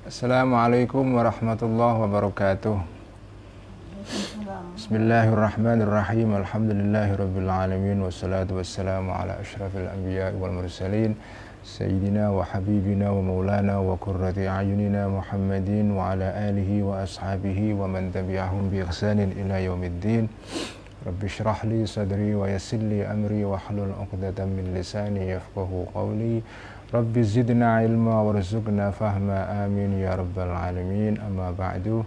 Assalamualaikum warahmatullahi wabarakatuh. Bismillahirrahmanirrahim. Alhamdulillahirabbil alamin wassalatu wassalamu ala asyrafil anbiya'i wal mursalin sayyidina wa habibina wa maulana wa qurrati a'yunina Muhammadin wa ala alihi wa ashabihi wa man tabi'ahum bi ihsanin ila yaumiddin. Rabbi shrah li sadri wa yassir li amri wa hlul 'uqdatam min lisani yafqahu qawli. Rabbi zidna ilma warzuqna fahma, amin ya rabbal alamin. Amma ba'du.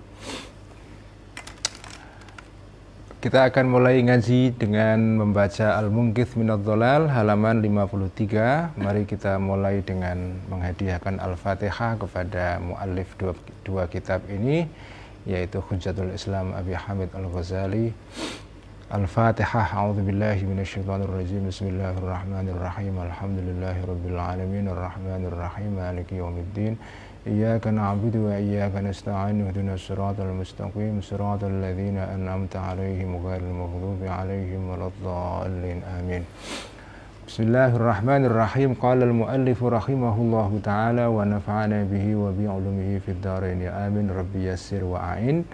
Kita akan mulai ngaji dengan membaca Al-Munqidh Minadh Dhalal halaman 53. Mari kita mulai dengan menghadiahkan Al-Fatihah kepada muallif dua kitab ini, yaitu Hujjatul Islam Abi Hamid Al-Ghazali. Al-Fatihah. A'udzubillahi minasyaitonirrajim. Bismillahirrahmanirrahim. Alhamdulillahirabbil alamin arrahmanirrahim maliki yaumiddin. Iyyaka na'budu wa iyyaka nasta'in. Ihdinas siratal mustaqim siratal ladzina an'amta 'alaihim ghairil maghdubi 'alaihim waladdallin. Amin. Bismillahirrahmanirrahim. Qala al-muallif rahimahullahu ta'ala wa nafa'ana bihi wa bi 'ulumihi fid dharain. Amin. Rabbi yassir wa a'in.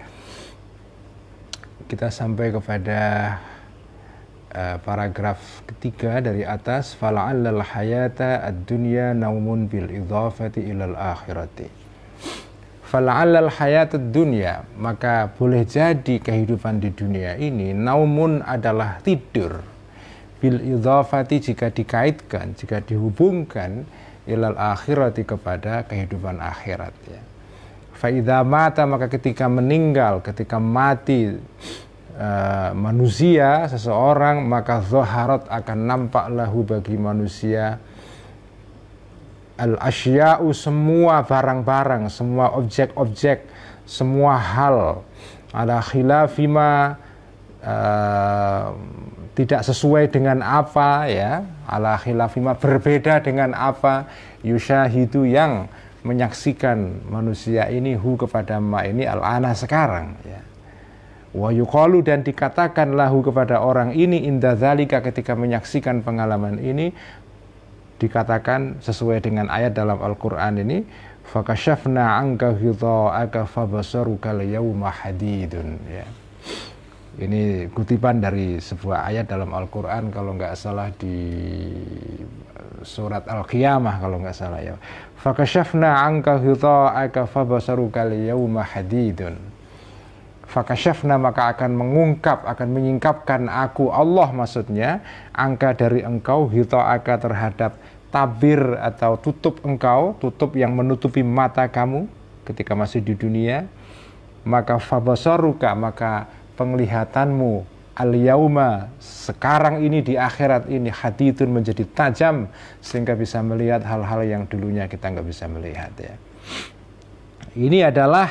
Kita sampai kepada paragraf ketiga dari atas. Fala'allal hayata ad-dunya naumun bil idhafati ilal akhirati. Fala'allal hayata ad-dunya, maka boleh jadi kehidupan di dunia ini naumun adalah tidur, bil idhafati jika dikaitkan, jika dihubungkan, ilal akhirati kepada kehidupan akhirat, ya. Fa'idha mata, maka ketika meninggal, ketika mati manusia, seseorang, maka zaharat akan nampak lahu bagi manusia al-asya'u, semua barang-barang, semua objek-objek, semua hal, ala khilafima, tidak sesuai dengan apa, ya, ala khilafima, berbeda dengan apa, yushahidu, yang menyaksikan manusia ini hu kepada ma ini al-ana sekarang, ya. Wa yuqalu, dan dikatakan lahu kepada orang ini inda dzalika, ketika menyaksikan pengalaman ini, dikatakan sesuai dengan ayat dalam Al-Qur'an ini, fakashafna anka ghita'aka fabasaruka al-yawma hadidun, ya. Ini kutipan dari sebuah ayat dalam Al-Qur'an, kalau nggak salah di surat Al-Qiyamah, kalau nggak salah, ya. Fakashafna anka ghita'aka fabasaruka al-yawma hadidun. Fakashafna, maka akan mengungkap, akan menyingkapkan aku, Allah maksudnya, angka dari engkau, ghita'aka terhadap tabir atau tutup engkau, tutup yang menutupi mata kamu ketika masih di dunia. Maka fabasaruka, maka penglihatanmu al-yauma, sekarang ini, di akhirat ini, hadidun, menjadi tajam, sehingga bisa melihat hal-hal yang dulunya kita nggak bisa melihat, ya. Ini adalah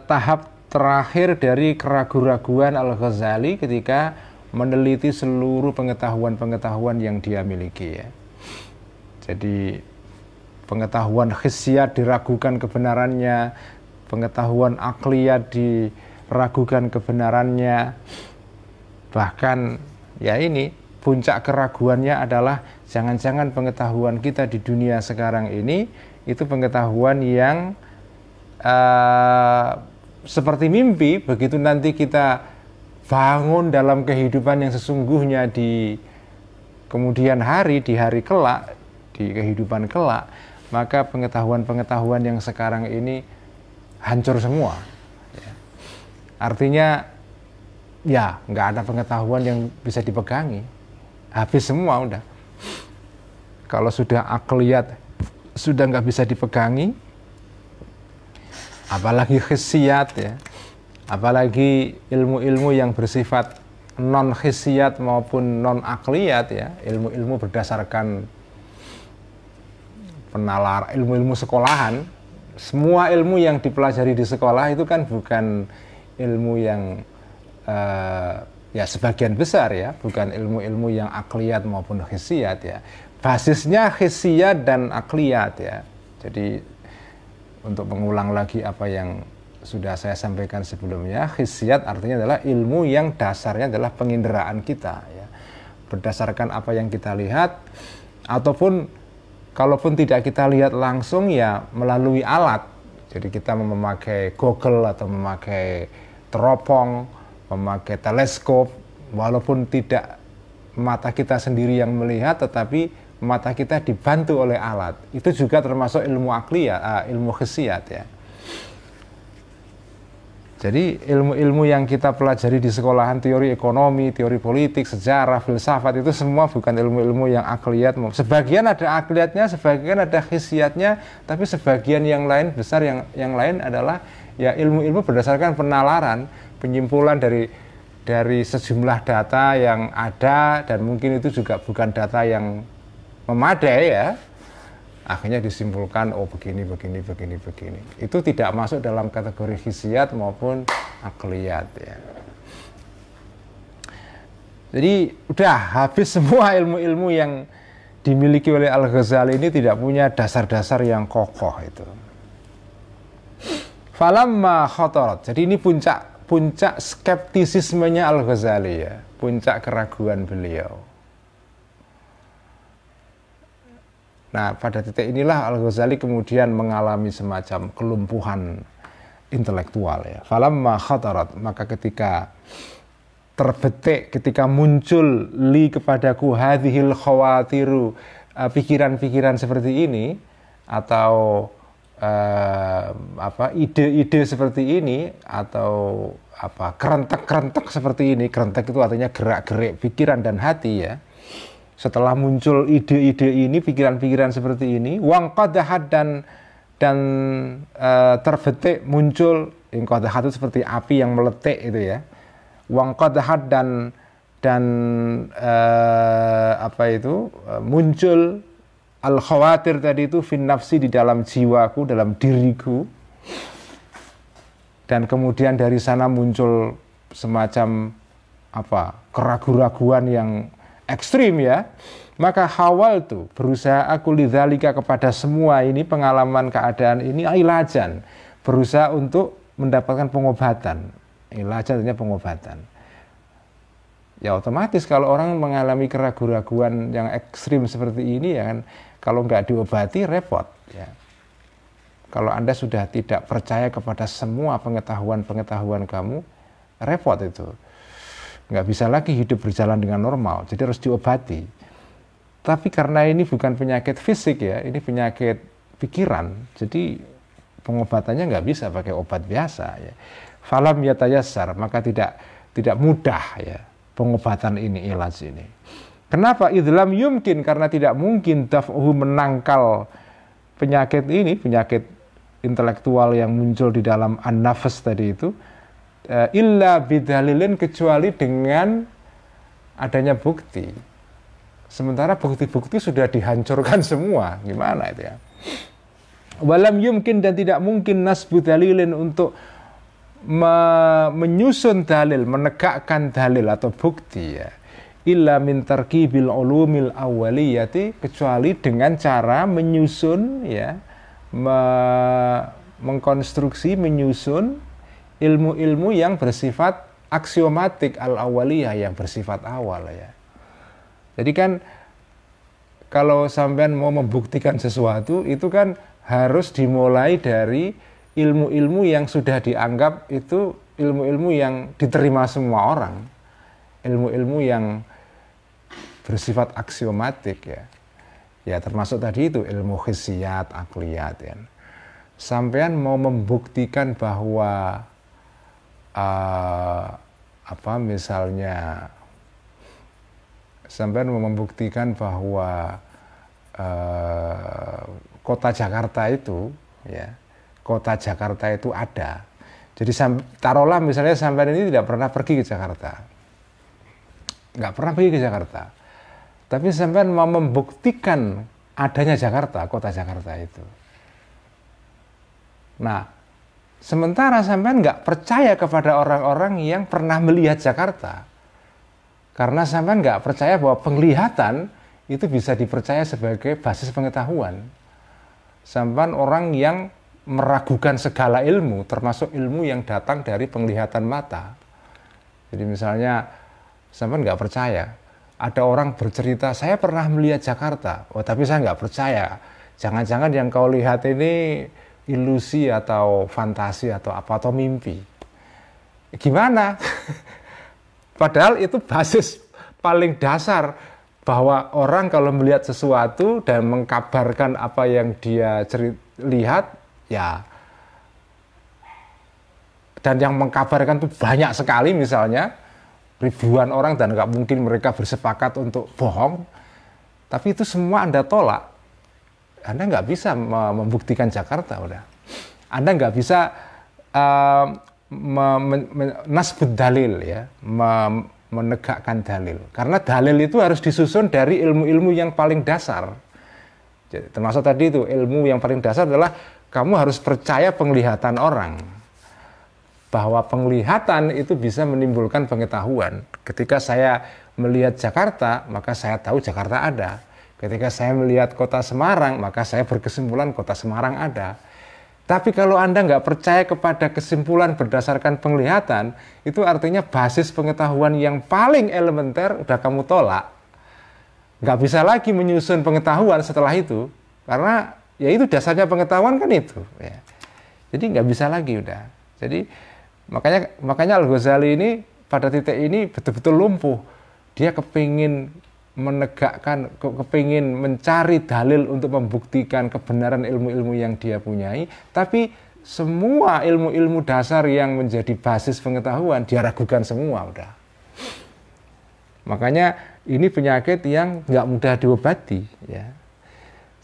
tahap terakhir dari keraguan-raguan Al-Ghazali ketika meneliti seluruh pengetahuan-pengetahuan yang dia miliki, ya. Jadi pengetahuan khisyat diragukan kebenarannya, pengetahuan akliyat diragukan kebenarannya, bahkan, ya, ini puncak keraguannya adalah jangan-jangan pengetahuan kita di dunia sekarang ini itu pengetahuan yang seperti mimpi. Begitu nanti kita bangun dalam kehidupan yang sesungguhnya di kemudian hari, di hari kelak, di kehidupan kelak, maka pengetahuan-pengetahuan yang sekarang ini hancur semua, ya. Artinya, ya, nggak ada pengetahuan yang bisa dipegangi, habis semua udah. Kalau sudah akliyat sudah nggak bisa dipegangi, apalagi khissiyat, ya, apalagi ilmu-ilmu yang bersifat non khissiyat maupun non akliyat, ya, ilmu-ilmu berdasarkan penalar, ilmu-ilmu sekolahan. Semua ilmu yang dipelajari di sekolah itu kan bukan ilmu yang ya sebagian besar, ya, bukan ilmu-ilmu yang akliyat maupun khissiyat, ya. Basisnya khissiyat dan akliyat, ya. Jadi untuk mengulang lagi apa yang sudah saya sampaikan sebelumnya, khissiyat artinya adalah ilmu yang dasarnya adalah penginderaan kita, ya. Berdasarkan apa yang kita lihat ataupun kalaupun tidak kita lihat langsung ya melalui alat. Jadi kita memakai Google atau memakai teropong, memakai teleskop, walaupun tidak mata kita sendiri yang melihat, tetapi mata kita dibantu oleh alat. Itu juga termasuk ilmu akliyat, ilmu khisiat ya. Jadi ilmu-ilmu yang kita pelajari di sekolahan, teori ekonomi, teori politik, sejarah, filsafat, itu semua bukan ilmu-ilmu yang akliyat. Sebagian ada akliyatnya, sebagian ada khisiatnya, tapi sebagian yang lain besar yang lain adalah ya ilmu-ilmu berdasarkan penalaran, penyimpulan dari sejumlah data yang ada, dan mungkin itu juga bukan data yang memadai ya. Akhirnya disimpulkan, oh begini. Itu tidak masuk dalam kategori khisiat maupun akliyat ya. Jadi udah habis semua ilmu-ilmu yang dimiliki oleh Al-Ghazali ini tidak punya dasar-dasar yang kokoh itu. Falamma khatarat. Jadi ini puncak skeptisismenya Al-Ghazali ya, puncak keraguan beliau. Nah, pada titik inilah Al-Ghazali kemudian mengalami semacam kelumpuhan intelektual ya. Falamma khatarat, maka ketika terbetik, ketika muncul li kepadaku hadhil khawatiru, pikiran-pikiran seperti ini atau ide-ide seperti ini atau kerentek-kerentek seperti ini. Kerentek itu artinya gerak-gerik pikiran dan hati ya. Setelah muncul ide-ide ini, pikiran-pikiran seperti ini, wangqadahat dan terbetik muncul, inqadahat itu seperti api yang meletik itu ya. Wangqadahat dan muncul al-khawatir tadi itu fin nafsi, di dalam jiwaku, dalam diriku. Dan kemudian dari sana muncul semacam keraguan-raguan yang ekstrim ya. Maka hawal tuh berusaha aku lidzalika, kepada semua ini, pengalaman keadaan ini, ilajan, berusaha untuk mendapatkan pengobatan. Ilajan artinya pengobatan. Ya otomatis kalau orang mengalami keraguan-raguan yang ekstrim seperti ini ya kan, kalau nggak diobati repot ya. Kalau Anda sudah tidak percaya kepada semua pengetahuan kamu, repot itu. Nggak bisa lagi hidup berjalan dengan normal, jadi harus diobati. Tapi karena ini bukan penyakit fisik ya, ini penyakit pikiran, jadi pengobatannya nggak bisa pakai obat biasa ya. Falam yatayassar, maka tidak mudah ya pengobatan ini, ilaj ini. Kenapa? Idlam yumkin, karena tidak mungkin daf'uhu, menangkal penyakit ini, penyakit intelektual yang muncul di dalam an-nafas tadi itu, illa bidalilin, kecuali dengan adanya bukti. Sementara bukti-bukti sudah dihancurkan semua, gimana itu ya? Walam yumkin, dan tidak mungkin nasbu dalilin, untuk menyusun dalil, menegakkan dalil atau bukti ya. Illa min tarkibil ulumil awwaliyati, kecuali dengan cara menyusun ya, mengkonstruksi, menyusun ilmu-ilmu yang bersifat aksiomatik al-awwaliyah, yang bersifat awal ya. Jadi kan kalau sampean mau membuktikan sesuatu itu kan harus dimulai dari ilmu-ilmu yang sudah dianggap itu ilmu-ilmu yang diterima semua orang. Ilmu-ilmu yang bersifat aksiomatik ya. Ya termasuk tadi itu ilmu khissiyat, akliyat ya. Sampean mau membuktikan bahwa misalnya sampai membuktikan bahwa kota Jakarta itu ya, kota Jakarta itu ada. Jadi taruhlah misalnya sampai ini tidak pernah pergi ke Jakarta, nggak pernah pergi ke Jakarta, tapi sampai mau membuktikan adanya Jakarta, kota Jakarta itu. Nah, sementara sampean nggak percaya kepada orang-orang yang pernah melihat Jakarta. Karena sampean nggak percaya bahwa penglihatan itu bisa dipercaya sebagai basis pengetahuan. Sampean orang yang meragukan segala ilmu, termasuk ilmu yang datang dari penglihatan mata. Jadi misalnya sampean nggak percaya ada orang bercerita, saya pernah melihat Jakarta. Oh, tapi saya nggak percaya. Jangan-jangan yang kau lihat ini ilusi atau fantasi atau apa, atau mimpi. Gimana? Padahal itu basis paling dasar bahwa orang kalau melihat sesuatu dan mengkabarkan apa yang dia lihat, ya, dan yang mengkabarkan itu banyak sekali, misalnya ribuan orang, dan nggak mungkin mereka bersepakat untuk bohong, tapi itu semua Anda tolak. Anda nggak bisa membuktikan Jakarta, udah. Anda nggak bisa nasbut dalil, ya, menegakkan dalil, karena dalil itu harus disusun dari ilmu-ilmu yang paling dasar. Jadi, termasuk tadi itu ilmu yang paling dasar adalah kamu harus percaya penglihatan orang, bahwa penglihatan itu bisa menimbulkan pengetahuan. Ketika saya melihat Jakarta, maka saya tahu Jakarta ada. Ketika saya melihat kota Semarang, maka saya berkesimpulan kota Semarang ada. Tapi kalau Anda nggak percaya kepada kesimpulan berdasarkan penglihatan, itu artinya basis pengetahuan yang paling elementer udah kamu tolak. Nggak bisa lagi menyusun pengetahuan setelah itu, karena ya itu dasarnya pengetahuan kan itu. Ya. Jadi nggak bisa lagi udah. Jadi makanya Al-Ghazali ini pada titik ini betul-betul lumpuh. Dia kepingin menegakkan, kepingin mencari dalil untuk membuktikan kebenaran ilmu-ilmu yang dia punyai, tapi semua ilmu-ilmu dasar yang menjadi basis pengetahuan dia ragukan semua udah. Makanya ini penyakit yang nggak mudah diobati, ya.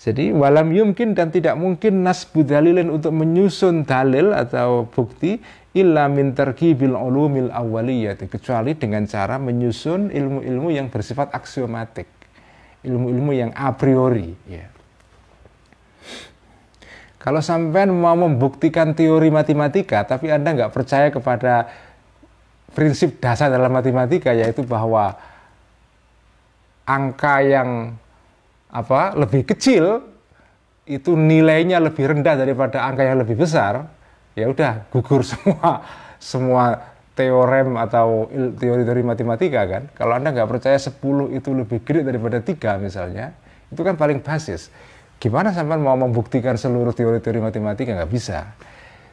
Jadi walam yumkin, dan tidak mungkin nasbu dalilin, untuk menyusun dalil atau bukti, illa min tarkibil ulumil awwaliyah, kecuali dengan cara menyusun ilmu-ilmu yang bersifat aksiomatik, ilmu-ilmu yang a priori, ya. Kalau sampean mau membuktikan teori matematika tapi Anda nggak percaya kepada prinsip dasar dalam matematika, yaitu bahwa angka yang lebih kecil itu nilainya lebih rendah daripada angka yang lebih besar, ya udah gugur semua teorem atau teori-teori matematika kan. Kalau Anda nggak percaya 10 itu lebih gede daripada 3 misalnya, itu kan paling basis. Gimana sampai mau membuktikan seluruh teori-teori matematika? Nggak bisa.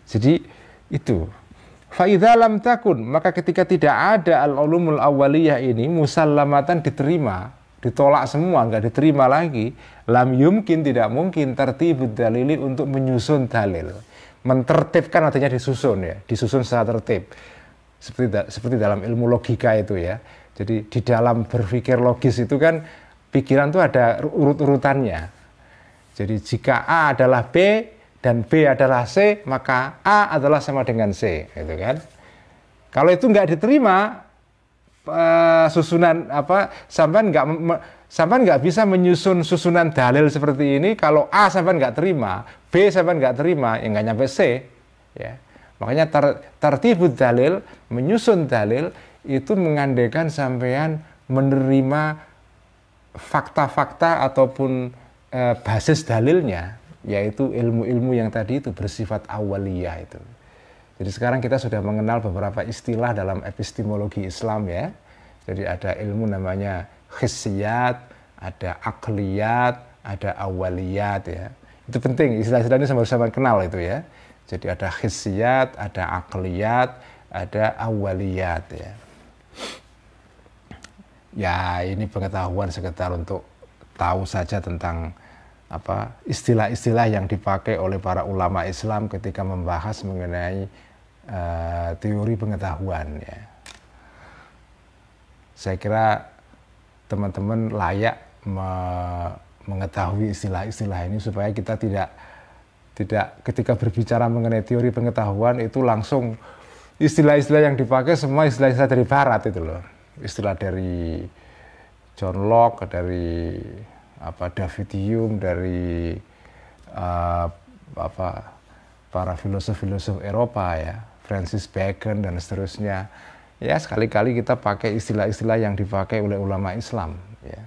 Jadi itu. Fa'idha lam takun, maka ketika tidak ada al-ulumul awwaliyah ini musallamatan, diterima, ditolak semua, nggak diterima lagi, lam yumkin, tidak mungkin, tertibud dalili, untuk menyusun dalil. Mentertibkan artinya disusun, ya, disusun secara tertib, seperti dalam ilmu logika itu, ya. Jadi di dalam berpikir logis itu kan pikiran itu ada urut-urutannya. Jadi jika A adalah B dan B adalah C, maka A adalah sama dengan C, gitu kan. Kalau itu nggak diterima, susunan sampean nggak bisa menyusun susunan dalil seperti ini. Kalau A sampean nggak terima, B sampean nggak terima, ya nggak nyampe C, ya. Makanya tertibut dalil, menyusun dalil itu mengandaikan sampean menerima fakta-fakta ataupun basis dalilnya, yaitu ilmu-ilmu yang tadi itu bersifat awaliyah itu. Jadi sekarang kita sudah mengenal beberapa istilah dalam epistemologi Islam, ya. Jadi ada ilmu namanya hissiyat, ada akliyat, ada awaliyat, ya. Itu penting, istilah-istilah ini sama-sama kenal itu, ya. Jadi ada hissiyat, ada akliyat, ada awaliyat, ya. Ya, ini pengetahuan sekedar untuk tahu saja tentang istilah-istilah yang dipakai oleh para ulama Islam ketika membahas mengenai teori pengetahuan, ya. Saya kira teman-teman layak mengetahui istilah-istilah ini supaya kita tidak ketika berbicara mengenai teori pengetahuan itu langsung istilah-istilah yang dipakai semua istilah-istilah dari barat itu loh. Istilah dari John Locke, dari David Hume, dari para filosof-filosof Eropa, ya, Francis Bacon dan seterusnya. Ya, sekali-kali kita pakai istilah-istilah yang dipakai oleh ulama Islam, ya.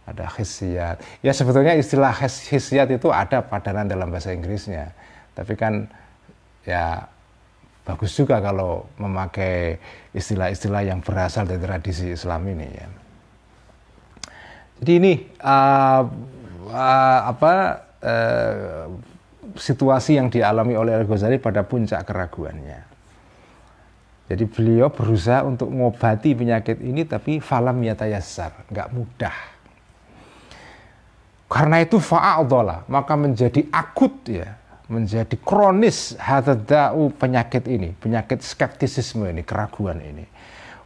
Ada hissiyat. Ya, sebetulnya istilah hissiyat itu ada padanan dalam bahasa Inggrisnya. Tapi kan ya bagus juga kalau memakai istilah-istilah yang berasal dari tradisi Islam ini, ya. Jadi ini situasi yang dialami oleh Al-Ghazali pada puncak keraguannya. Jadi beliau berusaha untuk mengobati penyakit ini, tapi falam yatayassar, nggak mudah. Karena itu fa'adhala, maka menjadi akut ya, menjadi kronis hadada'u penyakit ini, penyakit skeptisisme ini, keraguan ini.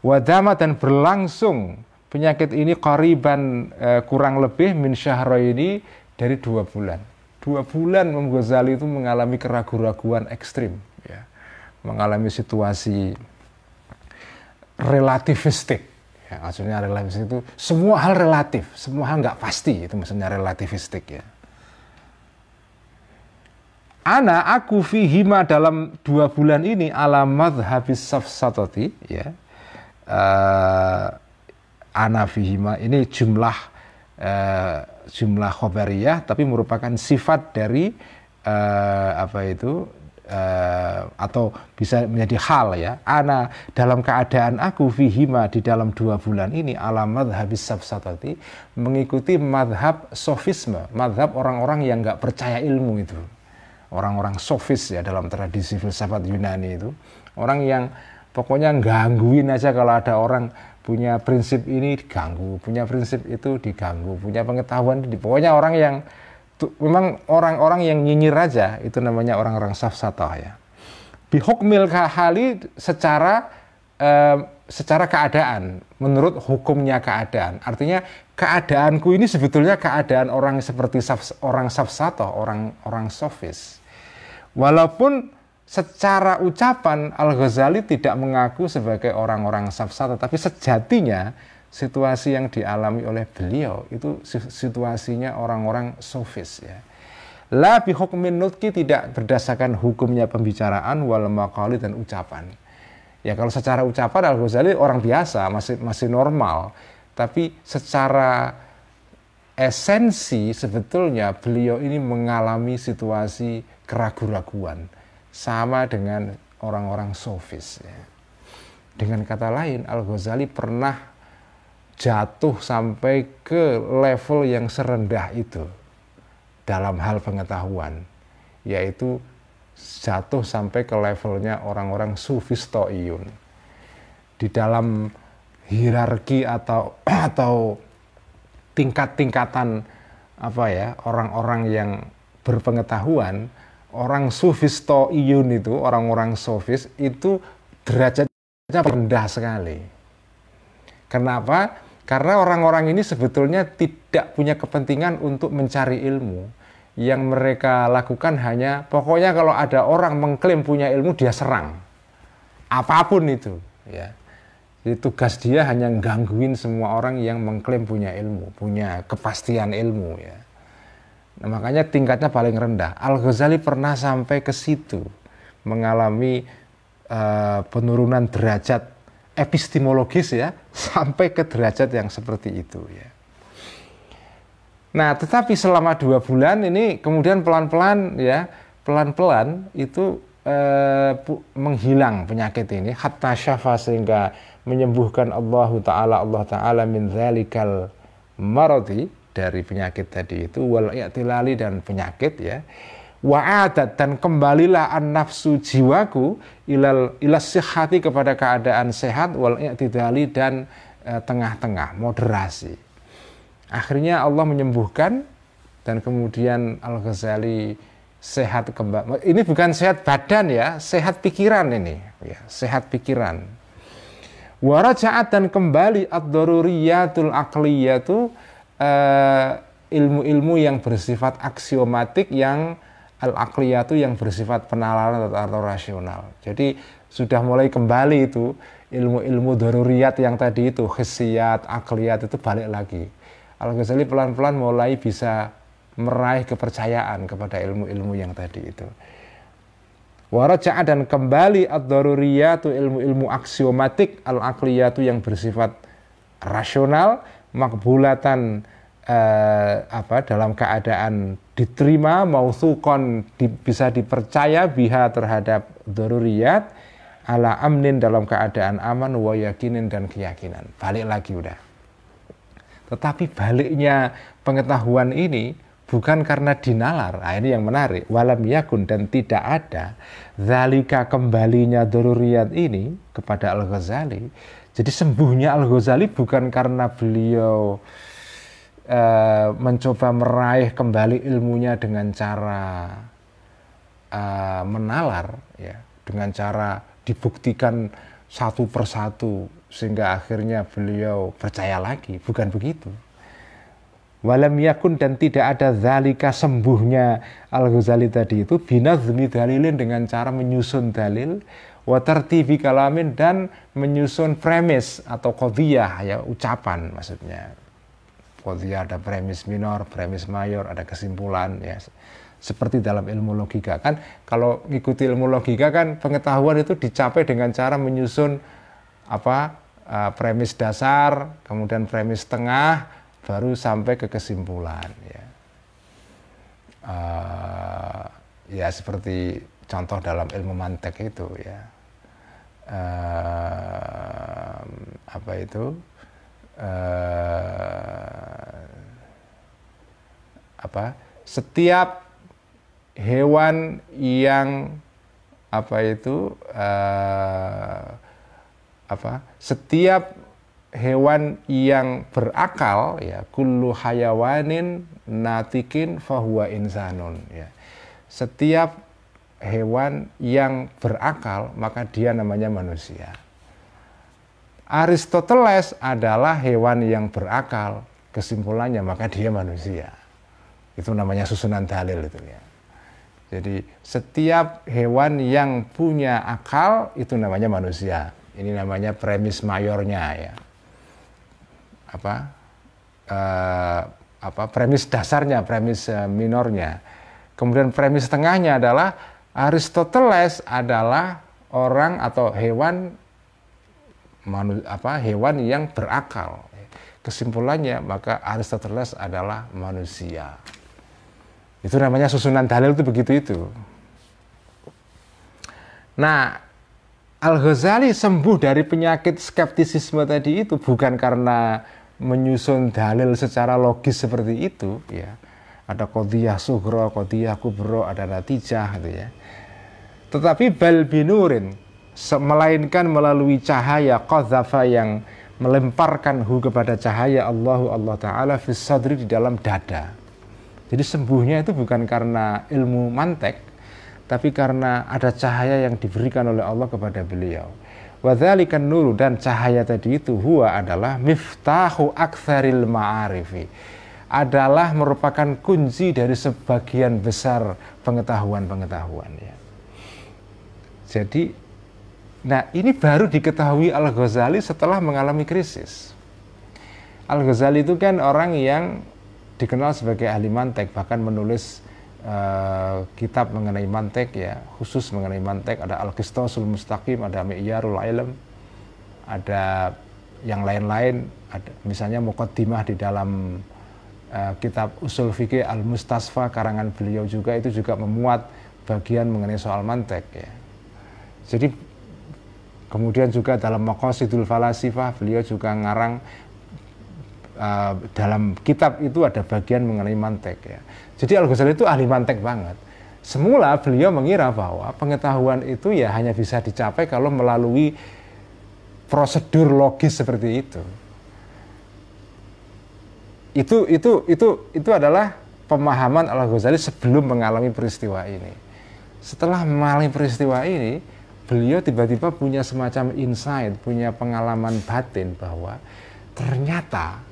Wadama, dan berlangsung penyakit ini qariban kurang lebih min syahraini, dari 2 bulan. 2 bulan Imam Ghazali itu mengalami keraguan ekstrim ya. Mengalami situasi relativistik ya, maksudnya relativistik itu semua hal relatif, semua hal nggak pasti, itu maksudnya relativistik ya. Aku fihima, dalam 2 bulan ini ala madhabis safsatati ya. Ana fihima ini jumlah khobariyah, tapi merupakan sifat dari atau bisa menjadi hal ya. Ana, dalam keadaan aku fihima, di dalam 2 bulan ini ala madhabis safsatati, mengikuti madhab sofisme, madhab orang-orang yang nggak percaya ilmu itu, orang-orang sofis ya, dalam tradisi filsafat Yunani itu, orang yang pokoknya gangguin aja. Kalau ada orang punya prinsip ini diganggu, punya prinsip itu diganggu, punya pengetahuan, pokoknya orang yang memang orang-orang yang nyinyir aja, itu namanya orang-orang safsatah ya. Bihukmil kahali, secara keadaan, menurut hukumnya keadaan. Artinya keadaanku ini sebetulnya keadaan orang seperti orang safsatah, orang sofis. Walaupun secara ucapan Al-Ghazali tidak mengaku sebagai orang-orang safsatah, tapi sejatinya situasi yang dialami oleh beliau itu situasinya orang-orang sofis ya. La bihukmin nutki, tidak berdasarkan hukumnya pembicaraan, wal maqali, dan ucapan. Ya kalau secara ucapan Al-Ghazali orang biasa, masih normal, tapi secara esensi sebetulnya beliau ini mengalami situasi keraguan-raguan sama dengan orang-orang sofis ya. Dengan kata lain, Al-Ghazali pernah jatuh sampai ke level yang serendah itu dalam hal pengetahuan, yaitu jatuh sampai ke levelnya orang-orang sufis to'iyun. Di dalam hierarki atau tingkat-tingkatan orang-orang yang berpengetahuan, orang sufis to'iyun itu, orang-orang sofis itu derajatnya rendah sekali. Kenapa? Karena orang-orang ini sebetulnya tidak punya kepentingan untuk mencari ilmu. Yang mereka lakukan hanya, pokoknya kalau ada orang mengklaim punya ilmu, dia serang. Apapun itu. Ya. Jadi tugas dia hanya gangguin semua orang yang mengklaim punya ilmu, punya kepastian ilmu. Ya. Nah, makanya tingkatnya paling rendah. Al-Ghazali pernah sampai ke situ, mengalami penurunan derajat epistemologis ya, sampai ke derajat yang seperti itu ya. Nah, tetapi selama 2 bulan ini kemudian pelan-pelan itu menghilang penyakit ini, hatta syafa, sehingga menyembuhkan Allah Ta'ala min dzalikal maradi, dari penyakit tadi itu, wal i'tilali, dan penyakit ya. Wa'adat, dan kembalilah an-nafsu, jiwaku, ilas sihhati, kepada keadaan sehat, wal i'tidali, dan tengah-tengah, moderasi. Akhirnya Allah menyembuhkan, dan kemudian Al-Ghazali sehat kembali. Ini bukan sehat badan ya, sehat pikiran ini ya, sehat pikiran. Waraja'at, dan kembali ad-daruriyatul aqliyatu, ilmu-ilmu yang bersifat aksiomatik, yang al-aqliyatu, yang bersifat penalaran atau rasional. Jadi sudah mulai kembali itu ilmu-ilmu daruriyat yang tadi itu, hissiyat, aqliyat, itu balik lagi. Al-Ghazali pelan-pelan mulai bisa meraih kepercayaan kepada ilmu-ilmu yang tadi itu. Waraja'a, dan kembali ad-daruriyatu, ilmu-ilmu aksiomatik, al-aqliyatu, yang bersifat rasional, makbulatan, dalam keadaan diterima, mautsuqan, bisa dipercaya, biha, terhadap daruriyat, ala amnin, dalam keadaan aman, wa yakinin, dan keyakinan. Balik lagi udah. Tetapi baliknya pengetahuan ini bukan karena dinalar. Nah, ini yang menarik. Walam yakun, dan tidak ada zalika, kembalinya daruriyat ini kepada Al-Ghazali. Jadi sembuhnya Al-Ghazali bukan karena beliau mencoba meraih kembali ilmunya dengan cara menalar, ya, dengan cara dibuktikan satu persatu sehingga akhirnya beliau percaya lagi. Bukan begitu. Walam yakun, dan tidak ada zalika, sembuhnya Al-Ghazali tadi itu binazmi dalilin, dengan cara menyusun dalil, wa tartibi kalamin, dan menyusun premis atau qadhiyah, ya, ucapan maksudnya. Qadhiyah ada premis minor, premis mayor, ada kesimpulan, ya. Seperti dalam ilmu logika kan, kalau ngikuti ilmu logika kan pengetahuan itu dicapai dengan cara menyusun premis dasar, kemudian premis tengah, baru sampai ke kesimpulan, ya. Ya seperti contoh dalam ilmu mantek itu, ya. Setiap hewan yang setiap hewan yang berakal, ya, kullu hayawanin natikin fahuwa insanun, ya. Setiap hewan yang berakal maka dia namanya manusia. Aristoteles adalah hewan yang berakal, kesimpulannya maka dia manusia. Itu namanya susunan dalil itu, ya. Jadi setiap hewan yang punya akal itu namanya manusia. Ini namanya premis mayornya, ya. Premis dasarnya, premis minornya. Kemudian premis tengahnya adalah Aristoteles adalah orang atau hewan yang berakal. Kesimpulannya maka Aristoteles adalah manusia. Itu namanya susunan dalil itu begitu itu. Nah, Al-Ghazali sembuh dari penyakit skeptisisme tadi itu bukan karena menyusun dalil secara logis seperti itu, ya. Ada qadhiyah sughra, qadhiyah kubra, ada natijah, gitu, ya. Tetapi bal binurin, melainkan melalui cahaya qadzafa, yang melemparkan kepada cahaya Allah Ta'ala fis sadri, di dalam dada. Jadi sembuhnya itu bukan karena ilmu mantek, tapi karena ada cahaya yang diberikan oleh Allah kepada beliau. Wa dzalikan nuru, dan cahaya tadi itu huwa adalah miftahu aktsaril ma'arifi, adalah merupakan kunci dari sebagian besar pengetahuan-pengetahuan, ya. Jadi, nah ini baru diketahui Al-Ghazali setelah mengalami krisis. Al-Ghazali itu kan orang yang dikenal sebagai ahli mantek, bahkan menulis kitab mengenai mantek, ya, khusus mengenai mantek. Ada Al-Qistasul Mustaqim, ada Mi'yarul Ilm, ada yang lain-lain, ada misalnya Muqaddimah di dalam kitab Usul Fikih Al-Mustasfa karangan beliau juga, itu juga memuat bagian mengenai soal mantek, ya. Jadi kemudian juga dalam Maqasidul Falasifah beliau juga ngarang, dalam kitab itu ada bagian mengenai mantek, ya. Jadi Al-Ghazali itu ahli mantek banget. Semula beliau mengira bahwa pengetahuan itu ya hanya bisa dicapai kalau melalui prosedur logis seperti itu. Itu adalah pemahaman Al-Ghazali sebelum mengalami peristiwa ini. Setelah mengalami peristiwa ini, beliau tiba-tiba punya semacam insight, punya pengalaman batin bahwa ternyata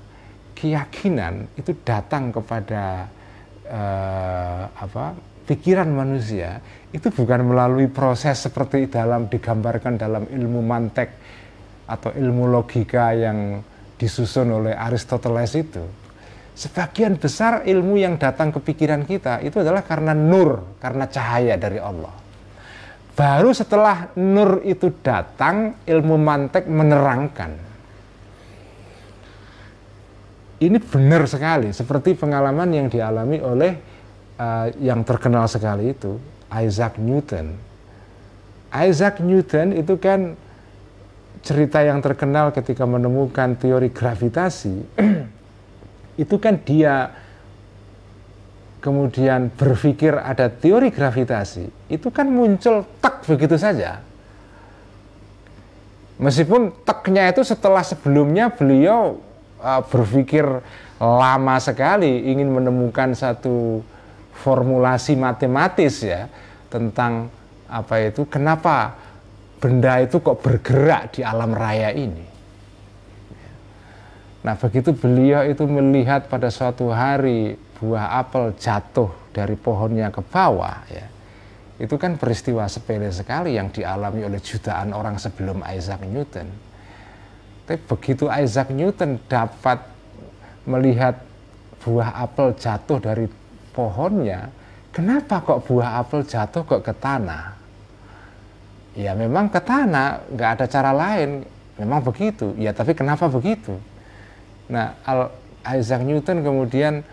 keyakinan itu datang kepada pikiran manusia itu bukan melalui proses seperti digambarkan dalam ilmu mantek atau ilmu logika yang disusun oleh Aristoteles itu. Sebagian besar ilmu yang datang ke pikiran kita itu adalah karena nur, karena cahaya dari Allah. Baru setelah nur itu datang, ilmu mantek menerangkan. Ini benar sekali, seperti pengalaman yang dialami oleh yang terkenal sekali itu, Isaac Newton. Isaac Newton itu kan cerita yang terkenal ketika menemukan teori gravitasi. itu kan dia kemudian berpikir ada teori gravitasi, itu kan muncul tek begitu saja. Meskipun teknya itu setelah sebelumnya beliau berpikir lama sekali ingin menemukan satu formulasi matematis ya tentang apa itu, kenapa benda itu kok bergerak di alam raya ini. Nah, begitu beliau itu melihat pada suatu hari buah apel jatuh dari pohonnya ke bawah ya, itu kan peristiwa sepele sekali yang dialami oleh jutaan orang sebelum Isaac Newton. Tapi begitu Isaac Newton dapat melihat buah apel jatuh dari pohonnya, kenapa kok buah apel jatuh kok ke tanah? Ya memang ke tanah, nggak ada cara lain, memang begitu. Ya tapi kenapa begitu? Nah, Isaac Newton kemudian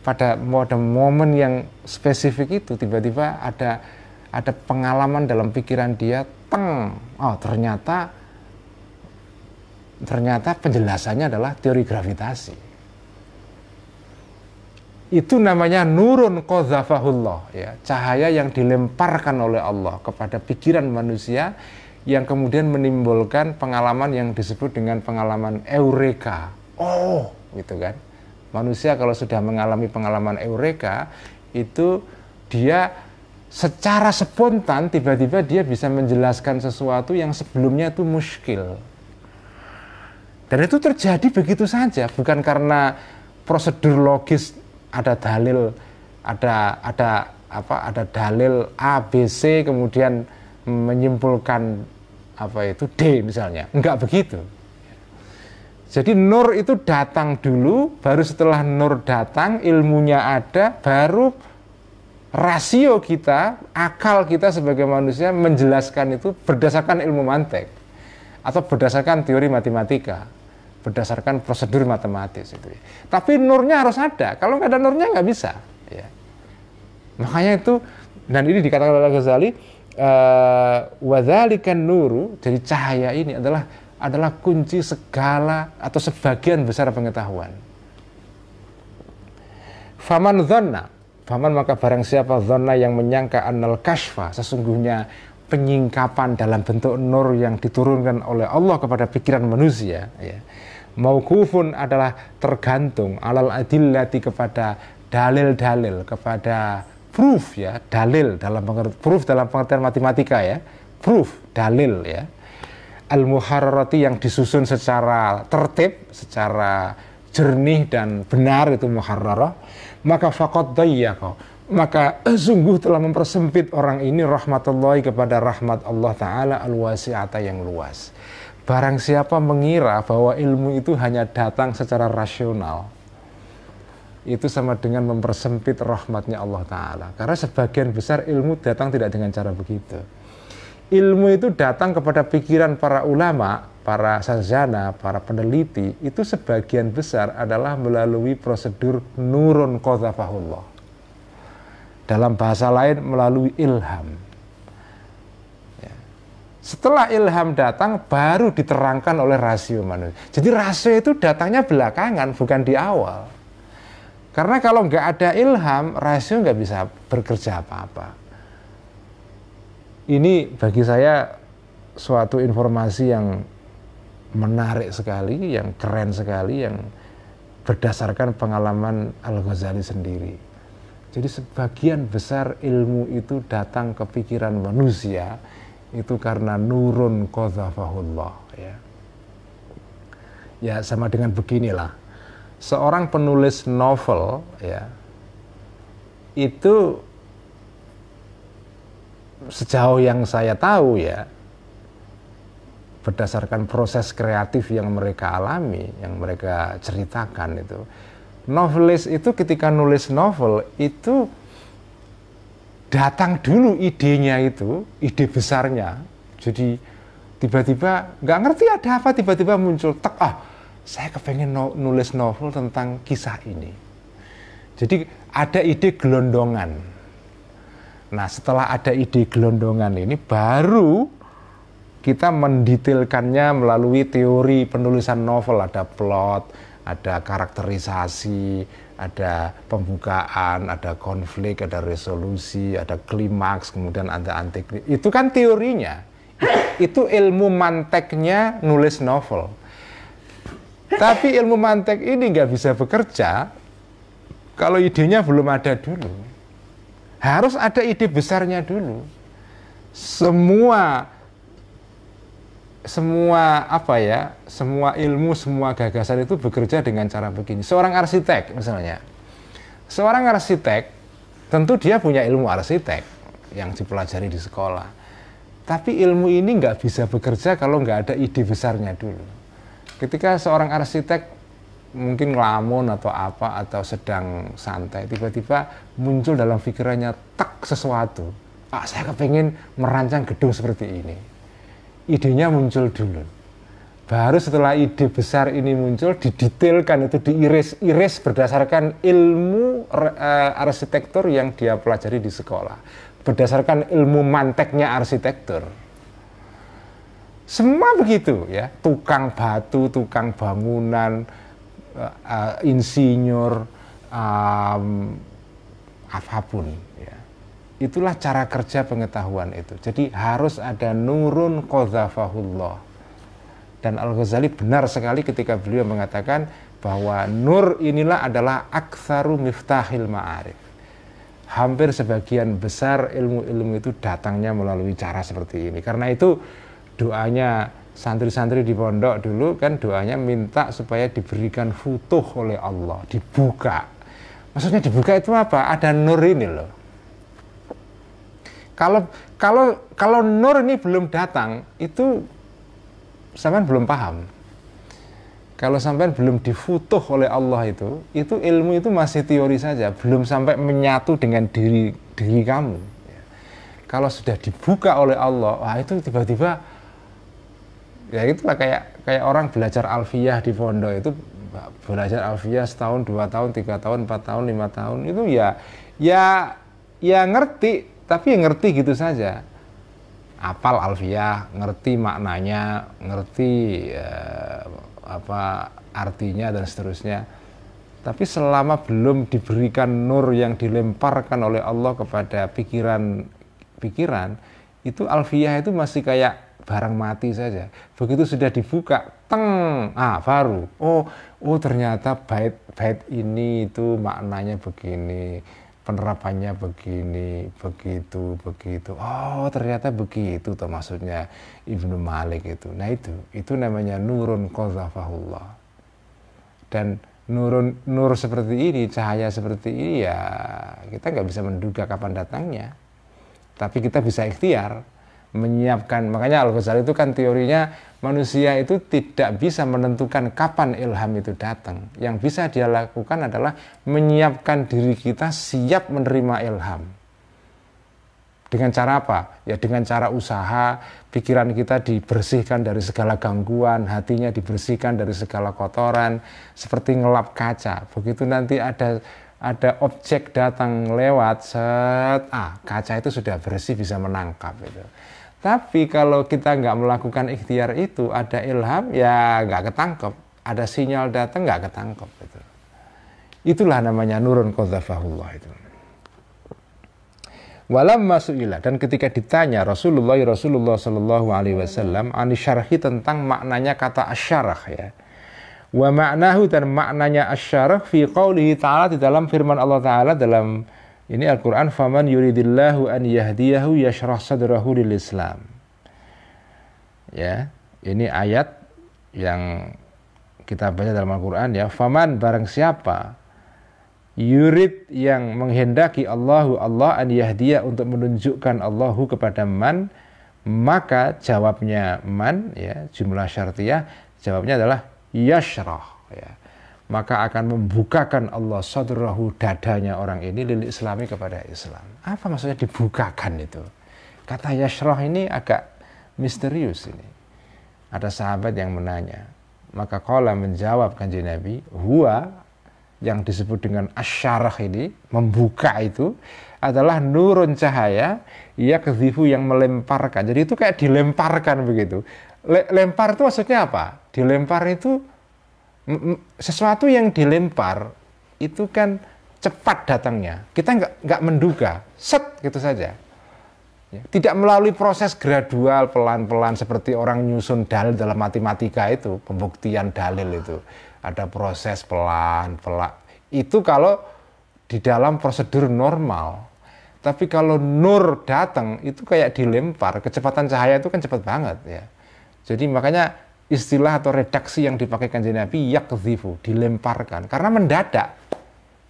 pada momen yang spesifik itu tiba-tiba ada pengalaman dalam pikiran dia, oh ternyata penjelasannya adalah teori gravitasi. Itu namanya nurun qadzafahullah ya, cahaya yang dilemparkan oleh Allah kepada pikiran manusia yang kemudian menimbulkan pengalaman yang disebut dengan pengalaman eureka. Oh, gitu kan. Manusia kalau sudah mengalami pengalaman eureka, itu dia secara spontan tiba-tiba dia bisa menjelaskan sesuatu yang sebelumnya itu muskil. Dan itu terjadi begitu saja, bukan karena prosedur logis ada dalil, ada dalil A, B, C kemudian menyimpulkan apa itu D misalnya. Enggak begitu. Jadi nur itu datang dulu, baru setelah nur datang, ilmunya ada, baru rasio kita, akal kita sebagai manusia menjelaskan itu berdasarkan ilmu mantek atau berdasarkan teori matematika, berdasarkan prosedur matematis itu. Tapi nurnya harus ada. Kalau nggak ada nurnya nggak bisa. Ya. Makanya itu, dan ini dikatakan oleh Ghazali, wadzalikan nuru, jadi cahaya ini adalah kunci segala atau sebagian besar pengetahuan. Faman maka barang siapa dzanna yang menyangka annal kashfa, sesungguhnya penyingkapan dalam bentuk nur yang diturunkan oleh Allah kepada pikiran manusia ya. Mauqufun adalah tergantung alal adillati kepada dalil-dalil, kepada proof ya, dalil dalam pengertian matematika ya, proof, dalil ya. Al-muharrarati yang disusun secara tertib, secara jernih dan benar, itu muharrarah. Maka faqad dayyaqa, maka sungguh telah mempersempit orang ini rahmatullahi kepada rahmat Allah Ta'ala al-wasi'ata yang luas. Barang siapa mengira bahwa ilmu itu hanya datang secara rasional, itu sama dengan mempersempit rahmatnya Allah Ta'ala. Karena sebagian besar ilmu datang tidak dengan cara begitu. Ilmu itu datang kepada pikiran para ulama, para sarjana, para peneliti, itu sebagian besar adalah melalui prosedur nurun qadzafahullah. Dalam bahasa lain melalui ilham. Ya. Setelah ilham datang, baru diterangkan oleh rasio manusia. Jadi rasio itu datangnya belakangan, bukan di awal. Karena kalau nggak ada ilham, rasio nggak bisa bekerja apa-apa. Ini bagi saya suatu informasi yang menarik sekali, yang keren sekali, yang berdasarkan pengalaman Al-Ghazali sendiri. Jadi sebagian besar ilmu itu datang ke pikiran manusia itu karena nurun qadzafahullah ya. Ya sama dengan beginilah. Seorang penulis novel ya, itu sejauh yang saya tahu ya, berdasarkan proses kreatif yang mereka alami, yang mereka ceritakan itu, novelis itu ketika nulis novel itu datang dulu idenya itu, ide besarnya. Jadi tiba-tiba nggak ngerti ada apa, tiba-tiba muncul saya kepengen nulis novel tentang kisah ini. Jadi ada ide gelondongan. Nah setelah ada ide gelondongan ini baru kita mendetailkannya melalui teori penulisan novel, ada plot, ada karakterisasi, ada pembukaan, ada konflik, ada resolusi, ada klimaks, kemudian ada anti. Itu kan teorinya. Itu ilmu manteknya nulis novel. Tapi ilmu mantek ini nggak bisa bekerja kalau idenya belum ada dulu. Harus ada ide besarnya dulu. Semua ilmu, semua gagasan itu bekerja dengan cara begini. Seorang arsitek misalnya, tentu dia punya ilmu arsitek yang dipelajari di sekolah. Tapi ilmu ini nggak bisa bekerja kalau nggak ada ide besarnya dulu. Ketika seorang arsitek mungkin ngelamun atau apa, atau sedang santai, tiba-tiba muncul dalam pikirannya sesuatu. Saya kepengen merancang gedung seperti ini. Idenya muncul dulu. Baru setelah ide besar ini muncul, didetailkan, itu diiris berdasarkan ilmu arsitektur yang dia pelajari di sekolah, berdasarkan ilmu manteknya arsitektur. Semua begitu ya, tukang batu, tukang bangunan, insinyur, apapun ya. Itulah cara kerja pengetahuan itu. Jadi harus ada nurun qadzafahullah. Dan Al-Ghazali benar sekali ketika beliau mengatakan bahwa nur inilah adalah aktsaru miftahil ma'arif. Hampir sebagian besar ilmu-ilmu itu datangnya melalui cara seperti ini. Karena itu doanya santri-santri di pondok dulu kan doanya minta supaya diberikan futuh oleh Allah, dibuka. Maksudnya dibuka itu apa? Ada nur ini loh. Kalau nur ini belum datang, itu sampean belum paham. Kalau sampean belum difutuh oleh Allah itu ilmu itu masih teori saja, belum sampai menyatu dengan diri kamu. Kalau sudah dibuka oleh Allah, wah itu tiba-tiba ya itulah kayak orang belajar alfiyah di pondok itu, belajar alfiyah setahun, 2 tahun, 3 tahun, 4 tahun, 5 tahun itu ya ngerti, tapi ya ngerti gitu saja. Apal alfiyah, ngerti maknanya, ngerti artinya dan seterusnya. Tapi selama belum diberikan nur yang dilemparkan oleh Allah kepada pikiran, itu alfiyah itu masih kayak barang mati saja. Begitu sudah dibuka, baru ternyata bait ini itu maknanya begini, penerapannya begini, begitu. Oh, ternyata begitu toh maksudnya Ibnu Malik itu. Nah, itu namanya nurun qadzafahullah. Dan nur seperti ini, cahaya seperti ini ya kita nggak bisa menduga kapan datangnya. Tapi kita bisa ikhtiar menyiapkan. Makanya Al-Ghazali itu kan teorinya manusia itu tidak bisa menentukan kapan ilham itu datang. Yang bisa dia lakukan adalah menyiapkan diri kita siap menerima ilham. Dengan cara apa? Ya dengan cara usaha, pikiran kita dibersihkan dari segala gangguan, hatinya dibersihkan dari segala kotoran, seperti ngelap kaca. Begitu nanti ada objek datang lewat, kaca itu sudah bersih, bisa menangkap itu. Tapi kalau kita nggak melakukan ikhtiar itu, ada ilham ya nggak ketangkep, ada sinyal datang nggak ketangkep itu. Itulah namanya nurun qadzafahullah itu. Walamma su'ila, dan ketika ditanya Rasulullah sallallahu alaihi wasallam anisyarhi tentang maknanya kata asyarah ya. Wa ma'nahu, dan maknanya asyarah fi qaulihi ta'ala, di dalam firman Allah Ta'ala dalam ini Al-Quran, faman yuridillahu an yahdiyahu yashrah sadrahu lil Islam. Ya, ini ayat yang kita baca dalam Al-Quran ya. Faman, barang siapa, yurid, yang menghendaki Allah an yahdiya, untuk menunjukkan Allahu kepada man, maka jawabnya man ya, jumlah syartiyah, jawabnya adalah yashrah ya. Maka akan membukakan Allah sadrahu, dadanya orang ini, lil Islami, kepada Islam. Apa maksudnya dibukakan itu? Kata yashrah ini agak misterius ini. Ada sahabat yang menanya, maka qala, menjawab kanjeng Nabi, huwa, yang disebut dengan asyarah ini, membuka itu adalah nurun, cahaya, yakdzifu, yang melemparkan. Jadi itu kayak dilemparkan begitu. Lempar itu maksudnya apa? Dilempar itu Sesuatu yang dilempar itu kan cepat datangnya. Kita nggak menduga, set gitu saja. Ya, tidak melalui proses gradual, pelan-pelan seperti orang nyusun dalil dalam matematika itu, pembuktian dalil itu. Ada proses pelan-pelan. Itu kalau di dalam prosedur normal. Tapi kalau nur datang, itu kayak dilempar. Kecepatan cahaya itu kan cepat banget ya. Jadi makanya istilah atau redaksi yang dipakai Kanjeng Nabi yakdzifu, dilemparkan. Karena mendadak,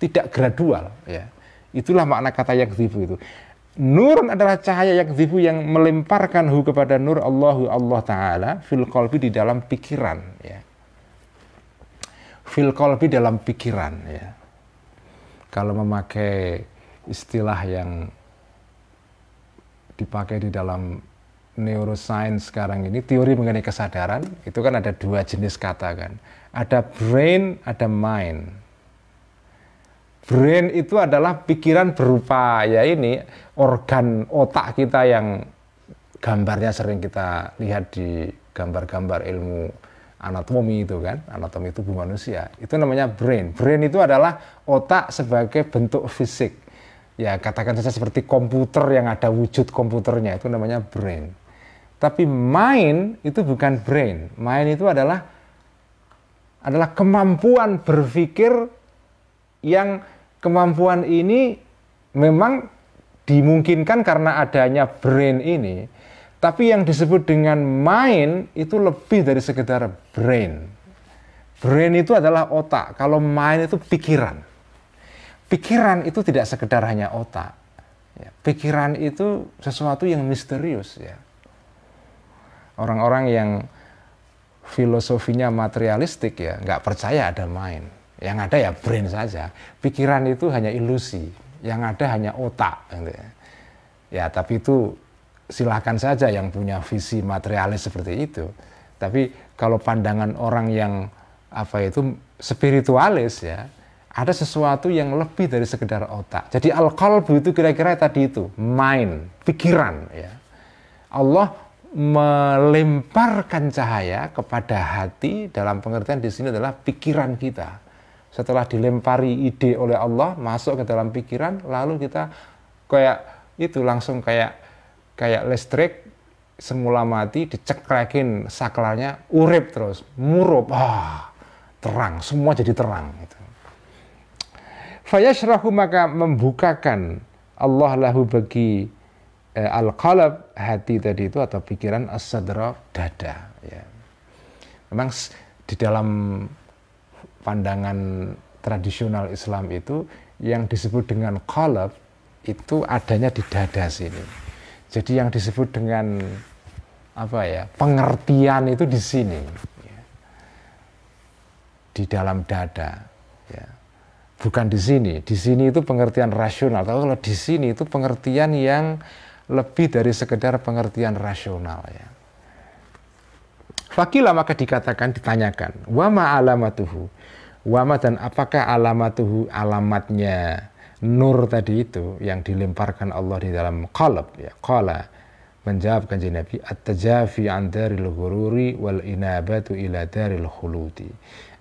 tidak gradual ya. Itulah makna kata yakdzifu itu. Nur adalah cahaya yakdzifu yang melemparkan kepada nur Allah Ta'ala fil qalbi, di dalam pikiran ya. Fil qalbi, dalam pikiran ya. Kalau memakai istilah yang dipakai di dalam neuroscience sekarang ini, teori mengenai kesadaran, itu kan ada dua jenis kata kan. Ada brain, ada mind. Brain itu adalah pikiran berupa ya ini organ otak kita yang gambarnya sering kita lihat di gambar-gambar ilmu anatomi itu kan, anatomi tubuh manusia. Itu namanya brain. Brain itu adalah otak sebagai bentuk fisik. Ya katakan saja seperti komputer yang ada wujud komputernya, itu namanya brain. Tapi mind itu bukan brain. Mind itu adalah kemampuan berpikir yang kemampuan ini memang dimungkinkan karena adanya brain ini, tapi yang disebut dengan mind itu lebih dari sekedar brain. Brain itu adalah otak, kalau mind itu pikiran. Pikiran itu tidak sekedar hanya otak. Ya, pikiran itu sesuatu yang misterius ya. Orang-orang yang filosofinya materialistik ya, nggak percaya ada mind. Yang ada ya brain saja. Pikiran itu hanya ilusi. Yang ada hanya otak. Gitu ya. Ya, tapi itu silakan saja yang punya visi materialis seperti itu. Tapi kalau pandangan orang yang spiritualis ya, ada sesuatu yang lebih dari sekedar otak. Jadi al-qalbu itu kira-kira tadi itu, mind, pikiran ya. Allah melemparkan cahaya kepada hati, dalam pengertian di sini adalah pikiran kita. Setelah dilempari ide oleh Allah masuk ke dalam pikiran, lalu kita kayak itu langsung kayak listrik semula mati dicekrekin saklarnya, urip terus, murup, terang, semua jadi terang gitu. Fayashrahu, maka membukakan Allah lahu bagi al-qalb, hati tadi itu atau pikiran, as-sadra, dada ya. Memang di dalam pandangan tradisional Islam itu yang disebut dengan qalb itu adanya di dada sini. Jadi yang disebut dengan pengertian itu di sini ya. Di dalam dada ya. Bukan di sini. Di sini itu pengertian rasional. Tapi kalau di sini itu pengertian yang lebih dari sekedar pengertian rasional ya. Fakila, maka dikatakan, ditanyakan, wama alamatuhu, wama, dan apakah alamatuhu, alamatnya nur tadi itu yang dilemparkan Allah di dalam qalb ya. Qala, menjawab Kanjeng Nabi, at-tajafi an daril ghururi wal inabatu ila daril khuludi.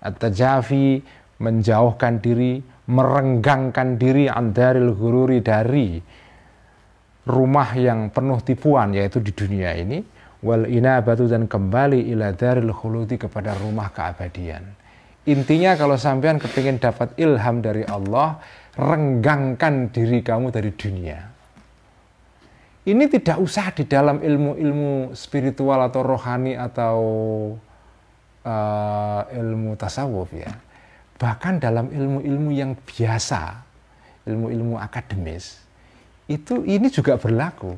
At-tajafi, menjauhkan diri, merenggangkan diri, an daril ghururi, dari rumah yang penuh tipuan yaitu di dunia ini, wal inabatu, dan kembali ila daril khuludi, kepada rumah keabadian. Intinya kalau sampean kepingin dapat ilham dari Allah, renggangkan diri kamu dari dunia. Ini tidak usah di dalam ilmu-ilmu spiritual atau rohani atau ilmu tasawuf ya. Bahkan dalam ilmu-ilmu yang biasa, ilmu-ilmu akademis, ini juga berlaku.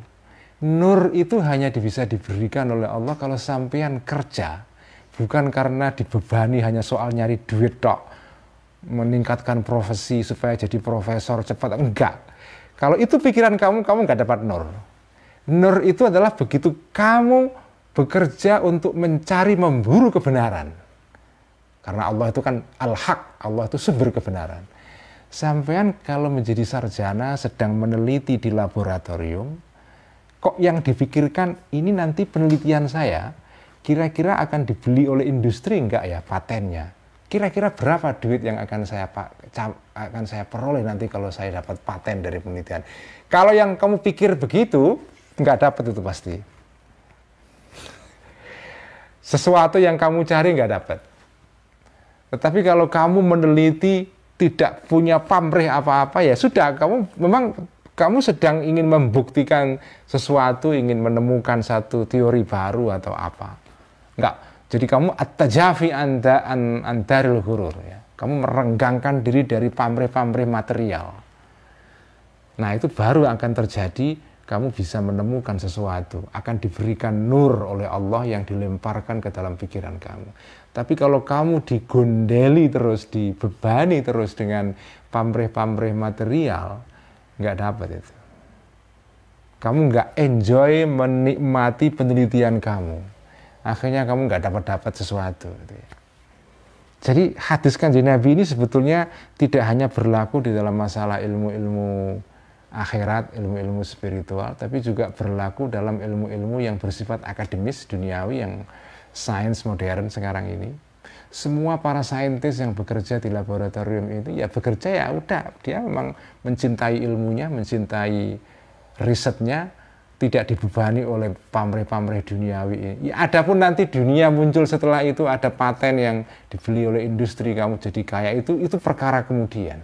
Nur itu hanya bisa diberikan oleh Allah kalau sampean kerja, bukan karena dibebani hanya soal nyari duit tok, meningkatkan profesi supaya jadi profesor cepat, enggak. Kalau itu pikiran kamu nggak dapat nur. Nur itu adalah begitu kamu bekerja untuk mencari, memburu kebenaran. Karena Allah itu kan al-haq, Allah itu sumber kebenaran. Sampean kalau menjadi sarjana sedang meneliti di laboratorium, kok yang dipikirkan ini nanti penelitian saya kira-kira akan dibeli oleh industri enggak ya patennya? kira-kira berapa duit yang akan saya peroleh nanti kalau saya dapat paten dari penelitian. Kalau yang kamu pikir begitu, nggak dapat itu pasti. Sesuatu yang kamu cari nggak dapat. Tetapi kalau kamu meneliti tidak punya pamrih apa-apa, ya sudah, kamu sedang ingin membuktikan sesuatu, ingin menemukan satu teori baru atau apa. Enggak. Jadi kamu at-tajafi andaril hurur, ya. Kamu merenggangkan diri dari pamrih-pamrih material. Nah, itu baru akan terjadi, kamu bisa menemukan sesuatu, akan diberikan nur oleh Allah yang dilemparkan ke dalam pikiran kamu. Tapi kalau kamu digondeli terus, dibebani terus dengan pamrih-pamrih material, nggak dapat itu. Kamu nggak enjoy menikmati penelitian kamu. Akhirnya kamu nggak dapat sesuatu. Jadi hadis Kanjeng Nabi ini sebetulnya tidak hanya berlaku di dalam masalah ilmu-ilmu akhirat, ilmu-ilmu spiritual, tapi juga berlaku dalam ilmu-ilmu yang bersifat akademis, duniawi, yang sains modern sekarang ini. Semua para saintis yang bekerja di laboratorium itu ya bekerja, ya udah, dia memang mencintai ilmunya, mencintai risetnya, tidak dibebani oleh pamrih-pamrih duniawi ini. Ya, adapun nanti dunia muncul setelah itu, ada paten yang dibeli oleh industri, kamu jadi kaya, itu perkara kemudian.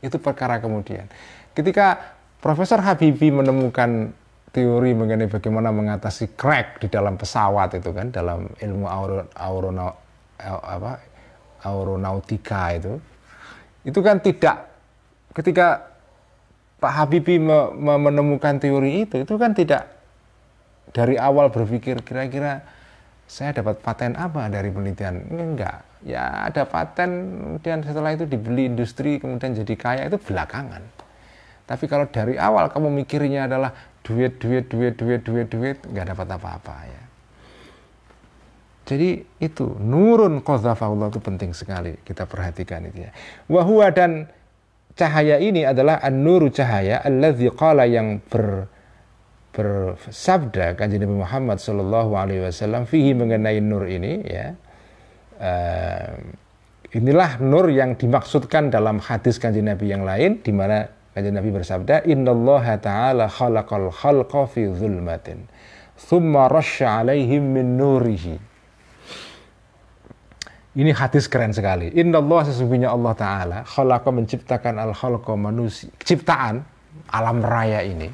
Itu perkara kemudian. Ketika Profesor Habibie menemukan teori mengenai bagaimana mengatasi crack di dalam pesawat itu kan, dalam ilmu aeronautika itu kan tidak, ketika Pak Habibie menemukan teori itu kan tidak dari awal berpikir kira-kira saya dapat paten apa dari penelitian. Enggak, ya ada paten, kemudian setelah itu dibeli industri, kemudian jadi kaya, itu belakangan. Tapi kalau dari awal kamu mikirnya adalah duit, nggak dapat apa-apa ya. Jadi itu nurun qadzafaullah, itu penting sekali kita perhatikan itu ya. Wa huwa, dan cahaya ini adalah an-nuru, cahaya allazi qala, yang bersabda Kanjeng Nabi Muhammad sallallahu alaihi wasallam fihi, mengenai nur ini ya. Inilah nur yang dimaksudkan dalam hadis Kanjeng Nabi yang lain, di mana Kanjeng Nabi bersabda, innallaha ta'ala khalaqal khalqa fi zulmatin thumma rasya alaihim min nurihi. Ini hadis keren sekali. Innallah, sesungguhnya Allah Ta'ala, khalaqa, menciptakan al-khalqa, manusia, ciptaan alam raya ini,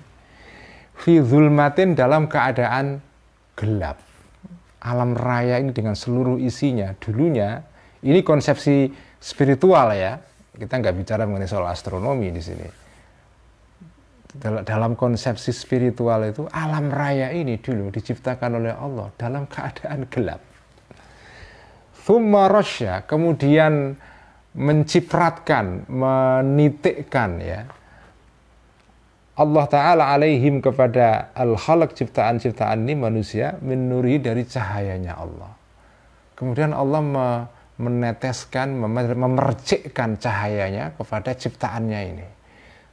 fi zulmatin, dalam keadaan gelap. Alam raya ini dengan seluruh isinya, dulunya, ini konsepsi spiritual ya, kita nggak bicara mengenai soal astronomi di sini. Dalam konsepsi spiritual itu, alam raya ini dulu diciptakan oleh Allah dalam keadaan gelap. Thumma rasya, kemudian mencipratkan, menitikkan ya, Allah Ta'ala alaihim, kepada al-khalq, ciptaan-ciptaan ini, manusia, min nuri, dari cahayanya Allah. Kemudian Allah meneteskan, memercikkan cahayanya kepada ciptaannya ini.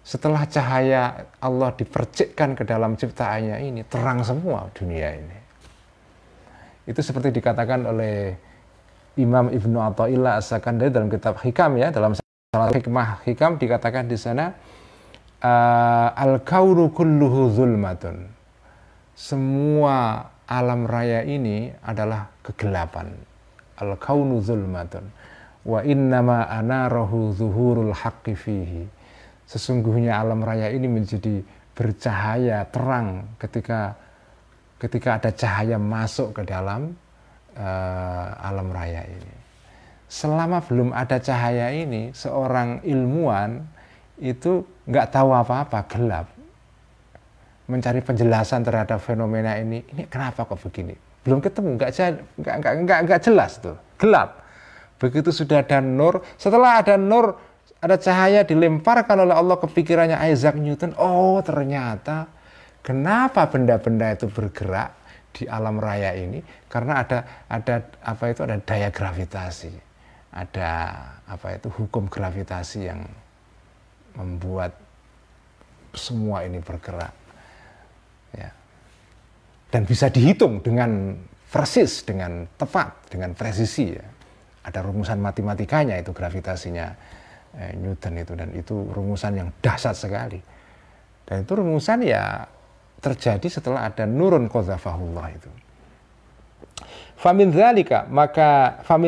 Setelah cahaya Allah dipercikkan ke dalam ciptaannya ini, terang semua dunia ini. Itu seperti dikatakan oleh Imam Ibnu Athaillah As-Sakandari dalam kitab Hikam ya, dalam salah hikmah Hikam dikatakan di sana, al-kaunu kulluhu zulmatun. Semua alam raya ini adalah kegelapan. Al-kaunu zulmatun. Wa innama anarahu zuhurul haqqi fihi. Sesungguhnya alam raya ini menjadi bercahaya, terang ketika ada cahaya masuk ke dalam alam raya ini. Selama belum ada cahaya ini, seorang ilmuwan itu nggak tahu apa-apa, gelap. Mencari penjelasan terhadap fenomena ini kenapa kok begini? Belum ketemu, nggak jelas tuh, gelap. Begitu sudah ada nur, setelah ada nur, ada cahaya dilemparkan oleh Allah ke pikirannya Isaac Newton. Oh, ternyata kenapa benda-benda itu bergerak di alam raya ini, karena ada daya gravitasi, ada hukum gravitasi yang membuat semua ini bergerak ya. Dan bisa dihitung dengan persis, dengan tepat, dengan presisi ya. ada rumusan matematikanya itu gravitasinya Newton itu, dan itu rumusan yang dahsyat sekali. Dan itu rumusan ya terjadi setelah ada nurun qadzafahullah itu. Famin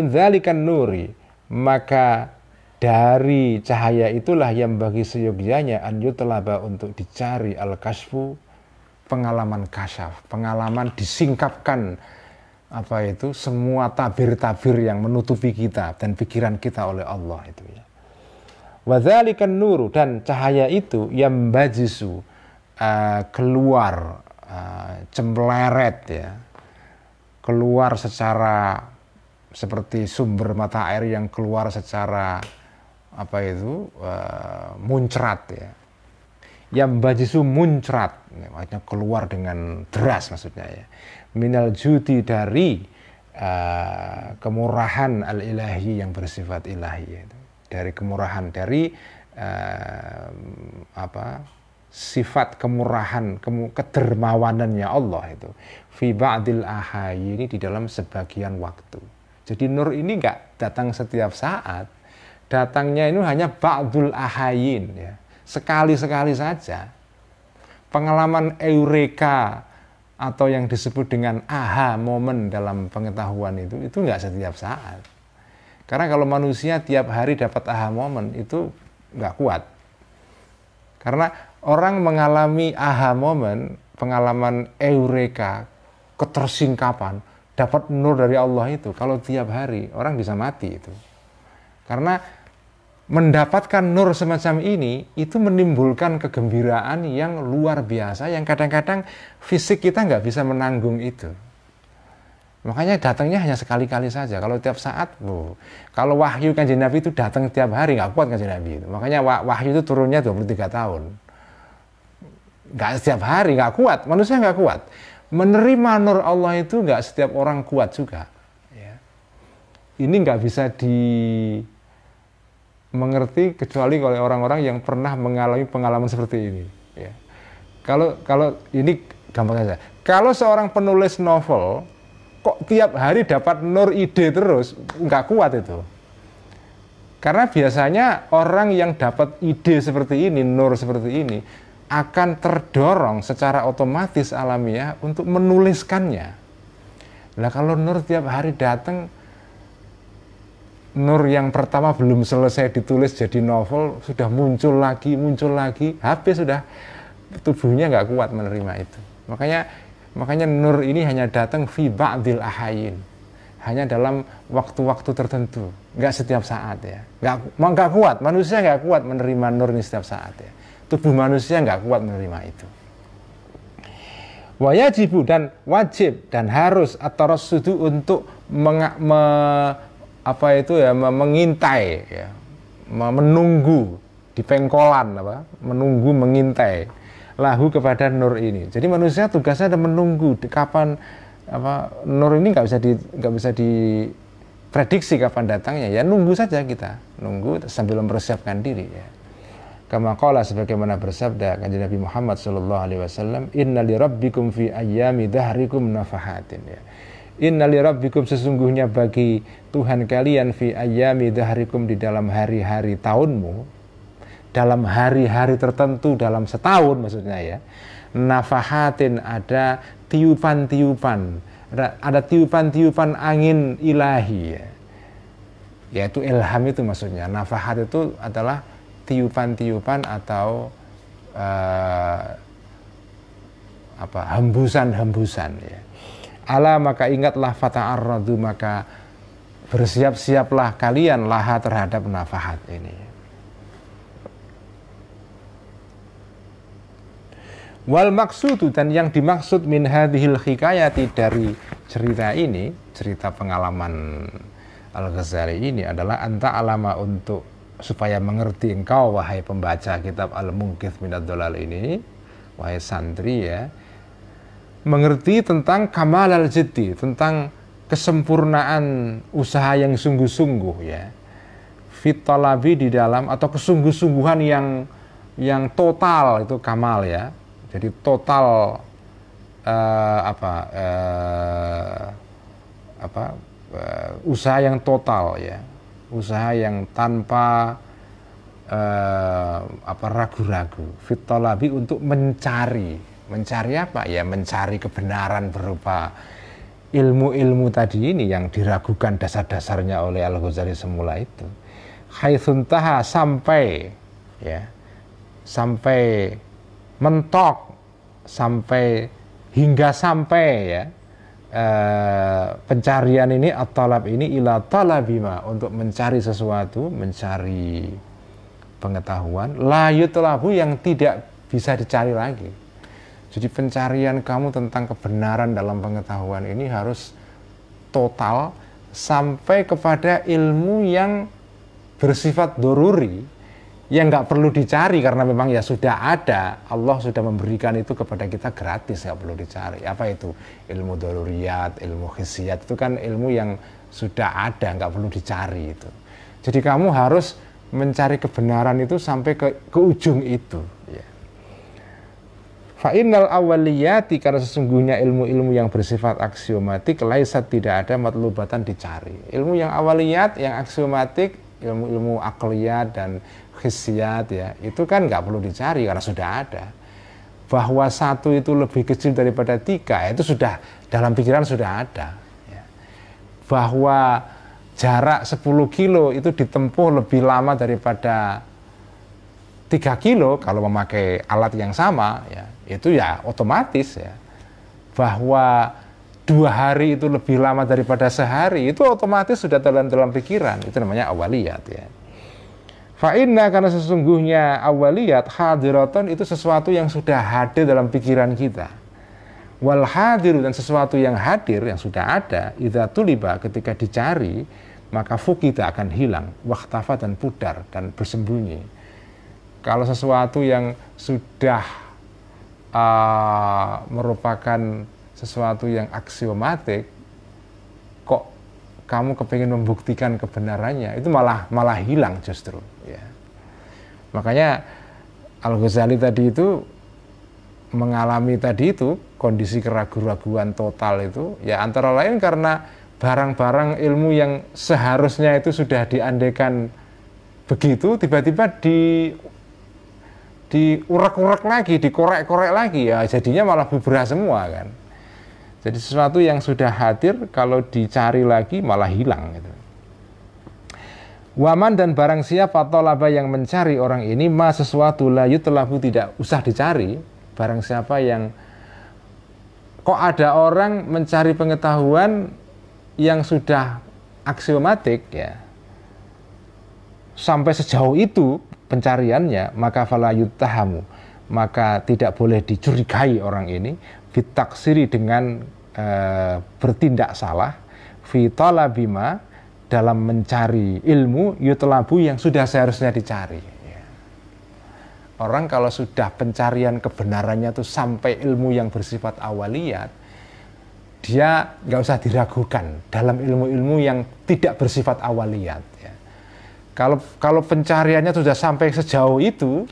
dzalikan nuri, maka dari cahaya itulah yang bagi seyogyanya an yutlaba untuk dicari al-kasfu, pengalaman kasyaf, pengalaman disingkapkan apa itu semua tabir-tabir yang menutupi kita dan pikiran kita oleh Allah itu ya. Wa dzalikan nuru, dan cahaya itu yang bajisu keluar cempleret ya, keluar secara seperti sumber mata air yang keluar secara apa itu muncrat ya. Yang bajisu muncrat, maksudnya keluar dengan deras maksudnya ya. Minal judi, dari kemurahan al-ilahi yang bersifat ilahi ya. Dari kemurahan, dari sifat kemurahan, kedermawanannya Allah itu. Fi ba'dil ahayini, di dalam sebagian waktu. Jadi nur ini enggak datang setiap saat. Datangnya ini hanya ba'dul ahayin ya. Sekali-sekali saja. Pengalaman eureka atau yang disebut dengan aha momen dalam pengetahuan itu enggak setiap saat. Karena kalau manusia tiap hari dapat aha momen itu enggak kuat. Karena orang mengalami aha momen, pengalaman eureka, ketersingkapan, dapat nur dari Allah itu, kalau tiap hari orang bisa mati itu. Karena mendapatkan nur semacam ini itu menimbulkan kegembiraan yang luar biasa, yang kadang-kadang fisik kita nggak bisa menanggung itu. Makanya datangnya hanya sekali-kali saja. Kalau tiap saat, kalau wahyu Kanjeng Nabi itu datang tiap hari, nggak kuat Kanjeng Nabi itu. Makanya wahyu itu turunnya 23 tahun. Nggak setiap hari, nggak kuat. Manusia nggak kuat. Menerima nur Allah itu nggak setiap orang kuat juga. Ya. Ini nggak bisa mengerti kecuali oleh orang-orang yang pernah mengalami pengalaman seperti ini. Ya. Kalau ini gampang saja. Kalau seorang penulis novel kok tiap hari dapat nur ide terus, nggak kuat itu. Karena biasanya orang yang dapat ide seperti ini, nur seperti ini, akan terdorong secara otomatis alamiah untuk menuliskannya. Nah kalau nur tiap hari datang, nur yang pertama belum selesai ditulis jadi novel, sudah muncul lagi, habis sudah, tubuhnya nggak kuat menerima itu. Makanya nur ini hanya datang fi ba'dil ahayin, hanya dalam waktu-waktu tertentu, nggak setiap saat ya, nggak kuat, manusia nggak kuat menerima nur ini setiap saat ya, tubuh manusia nggak kuat menerima itu. Wajibu, dan wajib dan harus atau sudu untuk mengintai ya, menunggu di pengkolan menunggu mengintai lahu kepada nur ini. Jadi manusia tugasnya ada menunggu kapan nur ini nggak bisa diprediksi kapan datangnya ya, nunggu saja kita, nunggu sambil mempersiapkan diri ya. Kama qala, sebagaimana bersabda Kanjeng Nabi Muhammad sallallahu alaihi wasallam, inna li rabbikum fi ayyami dahrikum nafahatin ya. Inna li rabbikum, sesungguhnya bagi Tuhan kalian fi ayyami dahrikum, di dalam hari-hari tahunmu, dalam hari-hari tertentu dalam setahun maksudnya ya, nafahatin, ada tiupan-tiupan, ada tiupan-tiupan angin ilahi ya. Yaitu ilham itu maksudnya. Nafahat itu adalah tiupan-tiupan atau hembusan-hembusan ya. Ala, maka ingatlah, fata'arradu, maka bersiap-siaplah kalian laha terhadap nafahat ini. Wal maksudu, dan yang dimaksud min hadhil hikayati, dari cerita ini, cerita pengalaman Al-Ghazali ini adalah anta alama, untuk supaya mengerti engkau wahai pembaca kitab Al-Munqidh minad Dhalal ini, wahai santri ya, mengerti tentang kamal al-jiddi, tentang kesempurnaan usaha yang sungguh-sungguh ya, fit talabi, di dalam, atau kesungguh-sungguhan yang total, itu kamal ya. Jadi total usaha yang total ya, usaha yang tanpa ragu-ragu, fit talabi, untuk mencari apa ya, mencari kebenaran berupa ilmu-ilmu tadi ini yang diragukan dasar-dasarnya oleh Al-Ghazali semula itu. Haitsuntaha, sampai ya, sampai mentok, sampai hingga sampai ya, pencarian ini, at-talab ini, ila talabima, untuk mencari sesuatu, mencari pengetahuan, la yutlabu, yang tidak bisa dicari lagi. Jadi pencarian kamu tentang kebenaran dalam pengetahuan ini harus total sampai kepada ilmu yang bersifat doruri, yang nggak perlu dicari karena memang ya sudah ada, Allah sudah memberikan itu kepada kita gratis, nggak perlu dicari. Apa itu? Ilmu doruriyat, ilmu hissiyat, itu kan ilmu yang sudah ada, nggak perlu dicari itu. Jadi kamu harus mencari kebenaran itu sampai ke ujung itu ya. Fa'innal awaliyati, karena sesungguhnya ilmu-ilmu yang bersifat aksiomatik, laisat, tidak ada, matlubatan, dicari. Ilmu yang awaliyat, yang aksiomatik, ilmu-ilmu akliyat dan hissiyat ya, itu kan nggak perlu dicari karena sudah ada. Bahwa satu itu lebih kecil daripada tiga, itu sudah dalam pikiran sudah ada ya. Bahwa jarak 10 kilo itu ditempuh lebih lama daripada 3 kilo kalau memakai alat yang sama ya, itu ya otomatis ya. Bahwa 2 hari itu lebih lama daripada sehari, itu otomatis sudah dalam pikiran, itu namanya awaliyat ya. Fa'inna, karena sesungguhnya awaliyat, hadiraton, itu sesuatu yang sudah hadir dalam pikiran kita. Wal hadiru, dan sesuatu yang hadir, yang sudah ada, idza tuliba, ketika dicari, maka fukita, akan hilang, wakhtafa, dan pudar, dan bersembunyi. Kalau sesuatu yang sudah merupakan sesuatu yang aksiomatik, kok kamu kepingin membuktikan kebenarannya, itu malah hilang justru ya. Makanya Al-Ghazali tadi itu mengalami tadi itu kondisi keraguan-raguan total itu ya, antara lain karena barang-barang ilmu yang seharusnya itu sudah diandekan begitu, tiba-tiba diurak-urak lagi, dikorek-korek lagi ya, jadinya malah bubrah semua kan. Jadi sesuatu yang sudah hadir kalau dicari lagi malah hilang gitu. Waman, dan barang siapa tolaba, yang mencari orang ini, ma, sesuatu, la yutlabu, tidak usah dicari. Barang siapa yang, kok ada orang mencari pengetahuan yang sudah aksiomatik ya, sampai sejauh itu pencariannya, maka fala yuttahamu, maka tidak boleh dicurigai orang ini, fitaksiri, dengan bertindak salah, fi talabima, dalam mencari ilmu, yutlabu, yang sudah seharusnya dicari ya. Orang kalau sudah pencarian kebenarannya tuh sampai ilmu yang bersifat awaliyat, dia nggak usah diragukan dalam ilmu-ilmu yang tidak bersifat awaliyat ya. Kalau pencariannya sudah sampai sejauh itu,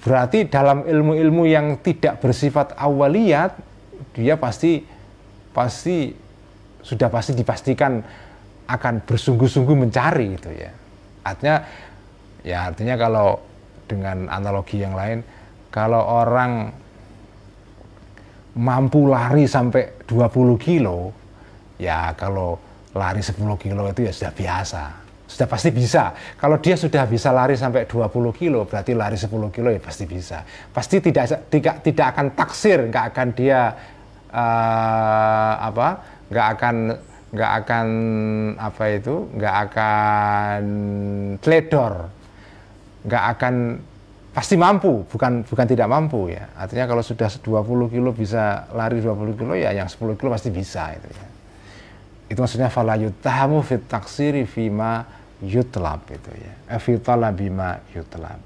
berarti dalam ilmu-ilmu yang tidak bersifat awaliyat, dia pasti dipastikan akan bersungguh-sungguh mencari itu ya. Artinya kalau dengan analogi yang lain, kalau orang mampu lari sampai 20 kilo, ya kalau lari 10 kilo itu ya sudah biasa, sudah pasti bisa. Kalau dia sudah bisa lari sampai 20 kilo, berarti lari 10 kilo ya pasti bisa. Pasti tidak akan taksir, nggak akan dia nggak akan teledor, nggak akan, pasti mampu, bukan tidak mampu ya. Artinya kalau sudah 20 kilo bisa lari 20 kilo ya, yang 10 kilo pasti bisa itu ya. Itu maksudnya fala yutahamu fit taksiri fima yutlab itu ya. Fi talabima yutlab.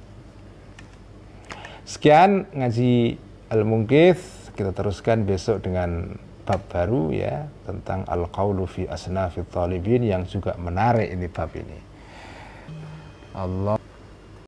Sekian ngaji Al-Munqidh, kita teruskan besok dengan bab baru ya, tentang al-qaulu fi asnafit talibin, yang juga menarik ini bab ini. Allah